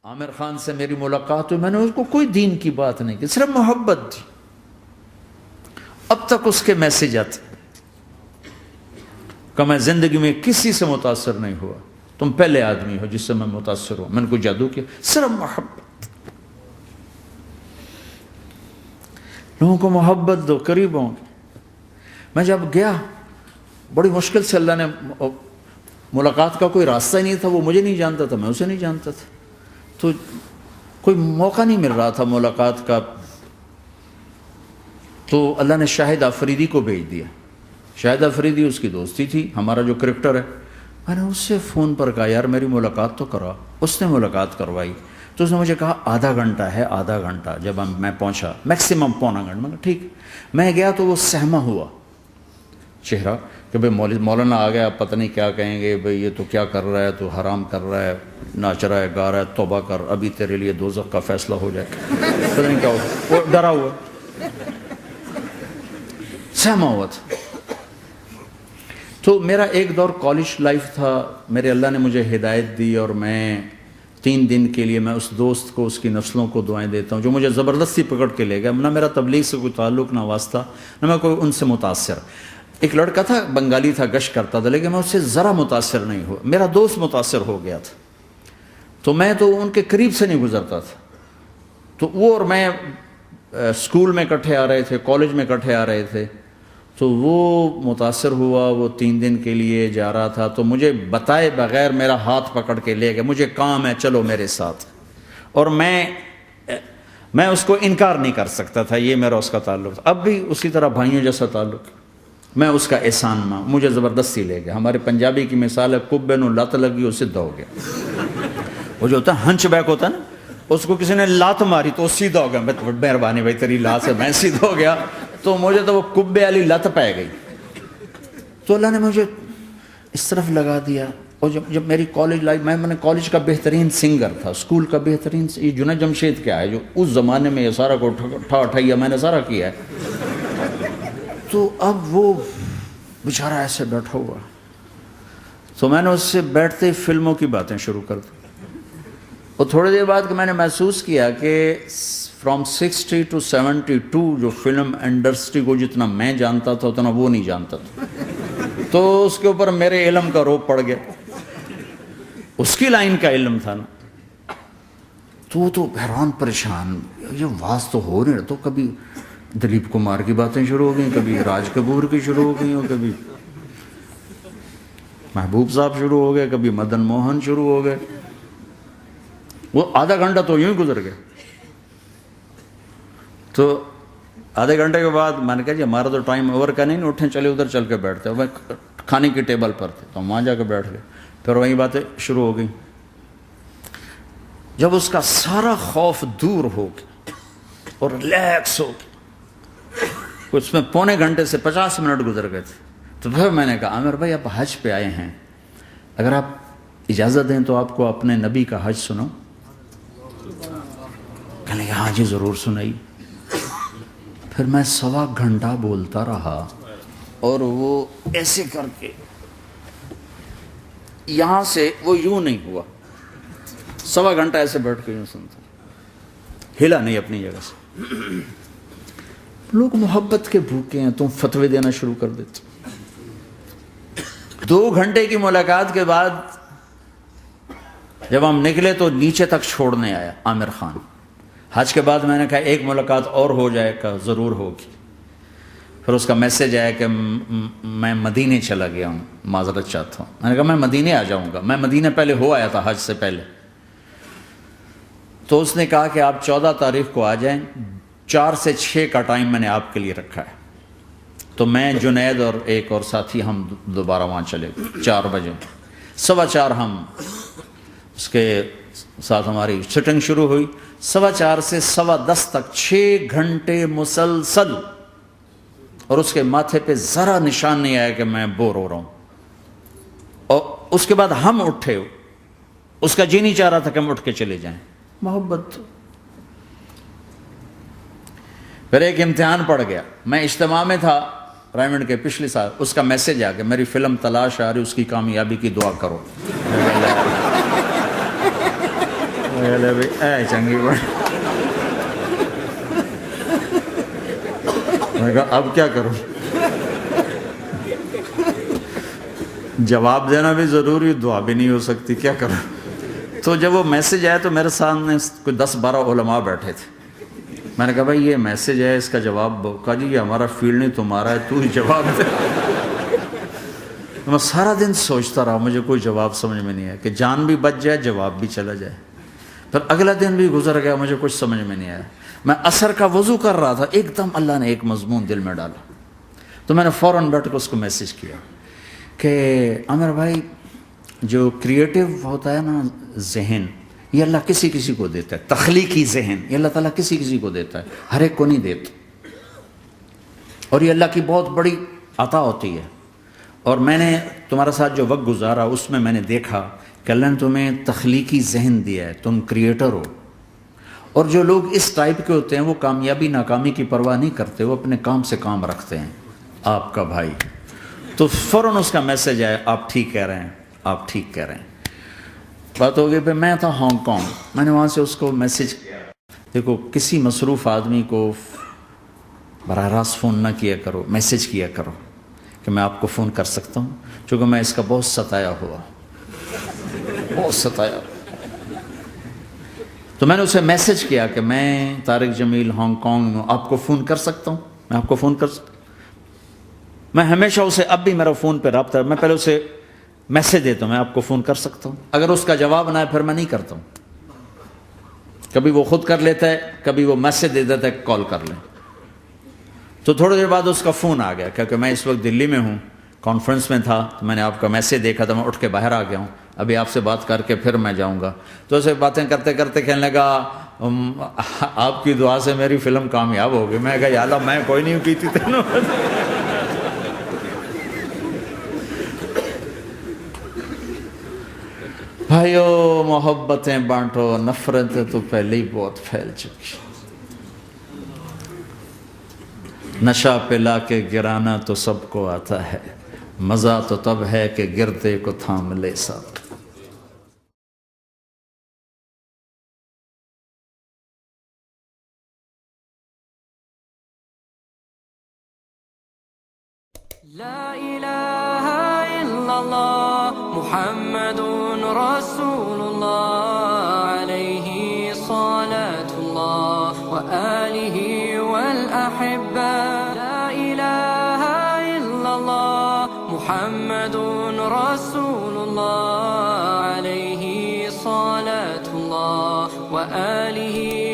عامر خان سے میری ملاقات ہوئی، میں نے اس کو کوئی دین کی بات نہیں کی، صرف محبت تھی۔ اب تک اس کے میسج آتے کہ میں زندگی میں کسی سے متاثر نہیں ہوا، تم پہلے آدمی ہو جس سے میں متاثر ہوں، میں نے کوئی جادو کیا، صرف محبت۔ لوگوں کو محبت دو، قریب ہوں۔ میں جب گیا بڑی مشکل سے، اللہ نے ملاقات کا کوئی راستہ ہی نہیں تھا، وہ مجھے نہیں جانتا تھا، میں اسے نہیں جانتا تھا، تو کوئی موقع نہیں مل رہا تھا ملاقات کا۔ تو اللہ نے شاہد آفریدی کو بھیج دیا۔ شاہد آفریدی اس کی دوستی تھی، ہمارا جو کرکٹر ہے۔ میں نے اس سے فون پر کہا یار میری ملاقات تو کرا، اس نے ملاقات کروائی۔ تو اس نے مجھے کہا آدھا گھنٹہ ہے، آدھا گھنٹہ۔ جب میں پہنچا میکسیمم پونا گھنٹہ، میں کہا ٹھیک۔ میں گیا تو وہ سہما ہوا چہرہ کہ بھئی مولانا آ گیا، پتہ نہیں کیا کہیں گے، بھئی یہ تو کیا کر رہا ہے، تو حرام کر رہا ہے، ناچ رہا ہے، گا رہا ہے، توبہ کر، ابھی تیرے لیے دوزخ کا فیصلہ ہو جائے، پتہ نہیں کیا ہو۔ وہ ڈرا ہوا سہما ہوا تھا۔ تو میرا ایک دور کالج لائف تھا، میرے اللہ نے مجھے ہدایت دی، اور میں 3 دن کے لیے میں اس دوست کو، اس کی نسلوں کو دعائیں دیتا ہوں جو مجھے زبردستی پکڑ کے لے گیا۔ نہ میرا تبلیغ سے کوئی تعلق، نہ واسطہ، نہ میں کوئی ان سے متاثر۔ ایک لڑکا تھا، بنگالی تھا، گشت کرتا تھا، لیکن میں اس سے ذرا متاثر نہیں ہوا۔ میرا دوست متاثر ہو گیا تھا، تو میں تو ان کے قریب سے نہیں گزرتا تھا۔ تو وہ اور میں اسکول میں اکٹھے آ رہے تھے، کالج میں اکٹھے آ رہے تھے۔ تو وہ متاثر ہوا، وہ 3 دن کے لیے جا رہا تھا، تو مجھے بتائے بغیر میرا ہاتھ پکڑ کے لے گیا، مجھے کام ہے چلو میرے ساتھ۔ اور میں اس کو انکار نہیں کر سکتا تھا، یہ میرا اس کا تعلق تھا۔ اب بھی اسی طرح بھائیوں جیسا تعلق، میں اس کا احسان ماں، مجھے زبردستی لے گیا۔ ہمارے پنجابی کی مثال ہے، کبے نو لت لگی وہ سیدھا ہو گیا۔ وہ جو ہوتا ہے ہنچ بیک ہوتا ہے نا، اس کو کسی نے لات ماری تو وہ سیدھا ہو گیا۔ مہربانی بھائی تیری لات سے میں سیدھا ہو گیا، تو مجھے تو وہ کبے والی لت پہ گئی۔ تو اللہ نے مجھے اس طرف لگا دیا۔ اور جب میری کالج لائف، میں نے کالج کا بہترین سنگر تھا، اسکول کا بہترین، یہ جنید جمشید کیا ہے جو اس زمانے میں یہ سارا کو ٹھا میں نے سارا کیا ہے۔ تو اب وہ بیچارہ ایسے بیٹھا ہوا، تو میں نے اس سے بیٹھتے فلموں کی باتیں شروع کر دی۔ اور تھوڑی دیر بعد کہ میں نے محسوس کیا کہ فرام 60 to 72 جو فلم انڈسٹری کو جتنا میں جانتا تھا اتنا وہ نہیں جانتا تھا۔ تو اس کے اوپر میرے علم کا روپ پڑ گیا، اس کی لائن کا علم تھا نا۔ تو وہ تو حیران پریشان، یہ واز تو ہو نہیں رہا۔ تو کبھی دلیپ کمار کی باتیں شروع ہو گئیں، کبھی راج کپور کی شروع ہو گئیں، اور کبھی محبوب صاحب شروع ہو گئے، کبھی مدن موہن شروع ہو گئے۔ وہ آدھا گھنٹہ تو یوں ہی گزر گیا۔ تو آدھے گھنٹے کے بعد میں نے کہا جی ہمارا تو ٹائم اوور کا نہیں، اٹھیں چلے ادھر چل کے بیٹھتے۔ میں کھانے کی ٹیبل پر تھے تو ہم وہاں جا کے بیٹھ گئے، پھر وہیں باتیں شروع ہو گئیں۔ جب اس کا سارا خوف دور ہو گیا اور ریلیکس ہو گیا، اس میں پونے گھنٹے سے 50 منٹ گزر گئے تھے، تو پھر میں نے کہا عامر بھائی آپ حج پہ آئے ہیں، اگر آپ اجازت دیں تو آپ کو اپنے نبی کا حج سنو۔ کہنے لگے ہاں جی ضرور سنائی۔ پھر میں 1.25 گھنٹہ بولتا رہا، اور وہ ایسے کر کے یہاں سے وہ یوں نہیں ہوا، 1.25 گھنٹہ ایسے بیٹھ کے یوں سنتا، ہلا نہیں اپنی جگہ سے۔ لوگ محبت کے بھوکے ہیں، تم فتوے دینا شروع کر دیتے۔ 2 گھنٹے کی ملاقات کے بعد جب ہم نکلے تو نیچے تک چھوڑنے آیا عامر خان۔ حج کے بعد میں نے کہا ایک ملاقات اور ہو جائے گا، ضرور ہوگی۔ پھر اس کا میسج آیا کہ میں مدینے چلا گیا ہوں، معذرت چاہتا ہوں۔ میں نے کہا میں مدینے آ جاؤں گا، میں مدینے پہلے ہو آیا تھا حج سے پہلے۔ تو اس نے کہا کہ آپ 14 تاریخ کو آ جائیں، 4 سے 6 کا ٹائم میں نے آپ کے لیے رکھا ہے۔ تو میں جنید اور ایک اور ساتھی ہم دوبارہ وہاں چلے، 4 بجے 4:15 ہم اس کے ساتھ ہماری سٹنگ شروع ہوئی۔ 4:15 سے 10:15 تک 6 گھنٹے مسلسل، اور اس کے ماتھے پہ ذرا نشان نہیں آیا کہ میں بور ہو رہا ہوں۔ اور اس کے بعد ہم اٹھے، اس کا جی نہیں چاہ رہا تھا کہ ہم اٹھ کے چلے جائیں۔ محبت۔ پھر ایک امتحان پڑ گیا، میں اجتماع میں تھا رائمنڈ کے پچھلے سال، اس کا میسج آ گیا میری فلم تلاش آ رہی، اس کی کامیابی کی دعا کرو۔ لے بھائی اے چنگی بڑی. میں کہا اب کیا کروں؟ جواب دینا بھی ضروری، دعا بھی نہیں ہو سکتی، کیا کروں؟ تو جب وہ میسج آیا تو میرے سامنے کوئی 10-12 علماء بیٹھے تھے. میں نے کہا بھائی یہ میسج ہے، اس کا جواب دو. کہا جی یہ ہمارا فیلڈ نہیں تمہارا ہے، تو ہی جواب دے. میں سارا دن سوچتا رہا، مجھے کوئی جواب سمجھ میں نہیں آیا کہ جان بھی بچ جائے، جواب بھی چلا جائے. پھر اگلا دن بھی گزر گیا، مجھے کچھ سمجھ میں نہیں آیا. میں عصر کا وضو کر رہا تھا، ایک دم اللہ نے ایک مضمون دل میں ڈالا. تو میں نے فوراً بیٹھ کے اس کو میسج کیا کہ عامر بھائی، جو کریٹو ہوتا ہے نا ذہن، یہ اللہ کسی کسی کو دیتا ہے. تخلیقی ذہن یہ اللہ تعالیٰ کسی کسی کو دیتا ہے، ہر ایک کو نہیں دیتا. اور یہ اللہ کی بہت بڑی عطا ہوتی ہے. اور میں نے تمہارے ساتھ جو وقت گزارا اس میں نے دیکھا کہ اللہ نے تمہیں تخلیقی ذہن دیا ہے، تم کریٹر ہو. اور جو لوگ اس ٹائپ کے ہوتے ہیں وہ کامیابی ناکامی کی پرواہ نہیں کرتے، وہ اپنے کام سے کام رکھتے ہیں. آپ کا بھائی تو فوراً اس کا میسج آیا، آپ ٹھیک کہہ رہے ہیں، آپ ٹھیک کہہ رہے ہیں. بات ہو گئی. پھر میں تھا ہانگ کانگ، میں نے وہاں سے اس کو میسج کیا. دیکھو کسی مصروف آدمی کو براہ راست فون نہ کیا کرو، میسج کیا کرو کہ میں آپ کو فون کر سکتا ہوں، چونکہ میں اس کا بہت ستایا ہوا، بہت ستایا. تو میں نے اسے میسج کیا کہ میں طارق جمیل ہانگ کانگ میں آپ کو فون کر سکتا ہوں، میں آپ کو فون کر سکتا ہوں. میں ہمیشہ اسے، اب بھی میرا فون پہ رابطہ ہے، میں پہلے اسے میسج دیتا ہوں میں آپ کو فون کر سکتا ہوں. اگر اس کا جواب نہ ہے پھر میں نہیں کرتا ہوں. کبھی وہ خود کر لیتا ہے، کبھی وہ میسج دے دیتا ہے کال کر لیں. تو تھوڑی دیر بعد اس کا فون آ گیا کیونکہ میں اس وقت دلی میں ہوں، کانفرنس میں تھا. تو میں نے آپ کا میسج دیکھا تھا، میں اٹھ کے باہر آ گیا ہوں، ابھی آپ سے بات کر کے پھر میں جاؤں گا. تو اسے باتیں کرتے کرتے کہنے لگا آپ کی دعا سے میری فلم کامیاب ہو گئی. میں کہا یا اللہ میں کوئی نہیں کی تھی تینوں. بھائیو محبتیں بانٹو، نفرتیں تو پہلے ہی بہت پھیل چکی. نشہ پلا کے گرانا تو سب کو آتا ہے، مزہ تو تب ہے کہ گردے کو تھام لے ساتھ. لا إله إلا الله محمد رسول الله عليه صلاة الله وآله والأحبة. لا إله إلا الله محمد رسول الله عليه صلاة الله وآله